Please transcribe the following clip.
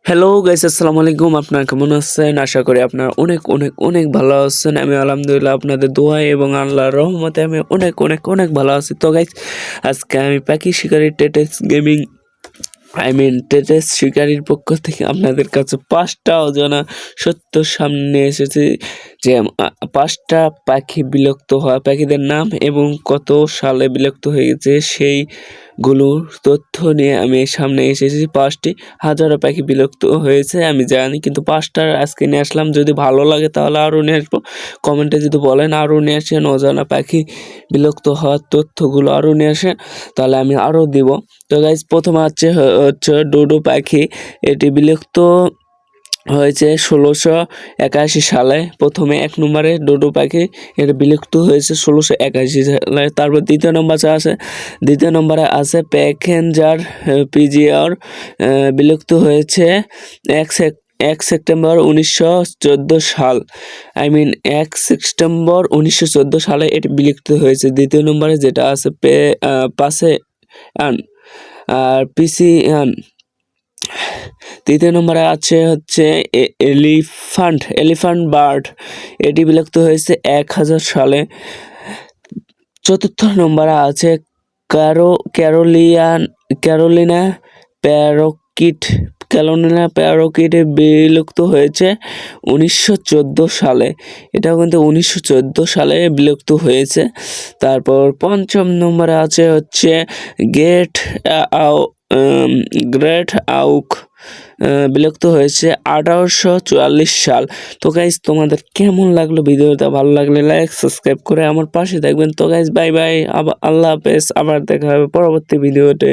Hello guys, আসসালামু আলাইকুম। আপনারা কেমন আছেন? আশা করি আপনারা অনেক অনেক অনেক ভালো আছেন। আমি আলহামদুলিল্লাহ আপনাদের দোয়ায় এবং আল্লাহর রহমতে আমি অনেক অনেক অনেক ভালো আছি। তো গাইস, আজকে আমি পাখি শিকারি টেটেস গেমিং টেটেস শিকারির পক্ষ থেকে আপনাদের কাছে 5টা অজানা সত্য সামনে এসেছি। যে 5টা পাখি বিলুপ্ত হওয়া পাখিদের নাম এবং কত সালে বিলুপ্ত হয়ে গেছে সেইগুলোর তথ্য নিয়ে আমি সামনে এসেছি। 5টি হাজারো পাখি বিলুপ্ত হয়েছে আমি জানি, কিন্তু 5টার আজকে নিয়ে আসলাম। যদি ভালো লাগে তাহলে আরও নিয়ে আসবো। কমেন্টে যদি বলেন আরও নিয়ে আসেন, অজানা পাখি বিলুপ্ত হওয়ার তথ্যগুলো আরও নিয়ে আসেন, তাহলে আমি আরও দিব। তো গাইজ, প্রথমে হচ্ছে ডোডো পাখি। এটি বিলুপ্ত হয়েছে 1681 সালে। প্রথমে 1 নম্বরে ডোডো পাখি, এটা বিলুপ্ত হয়েছে 1681 সালে। তারপর দ্বিতীয় নম্বরে আছে প্যাকেঞ্জার পিজিআর, বিলুপ্ত হয়েছে 1 সেপ্টেম্বর 1914 সাল। 1 সেপ্টেম্বর 1914 সালে এটি বিলুপ্ত হয়েছে। দ্বিতীয় নম্বরে যেটা আছে পাসেয়ান আর পিসিয়ান। তৃতীয় নম্বরে আছে হচ্ছে এলিফ্যান্ট বার্ড, এটি বিলুপ্ত হয়েছে 1000 সালে। চতুর্থ নম্বরে আছে ক্যারোলিনা প্যারোকিট। বিলুপ্ত হয়েছে 1914 সালে। এটাও কিন্তু 1914 সালে বিলুপ্ত হয়েছে। তারপর পঞ্চম নম্বরে আছে হচ্ছে গ্রেট আউক, বিলুপ্ত হয়েছে 1844 সাল। তো গাইজ, তোমাদের কেমন লাগলো ভিডিওটা? ভালো লাগলে লাইক সাবস্ক্রাইব করে আমার পাশে থাকবেন। তো গাইজ, বাই বাই, আল্লাহ হাফেজ। আবার দেখা হবে পরবর্তী ভিডিওতে।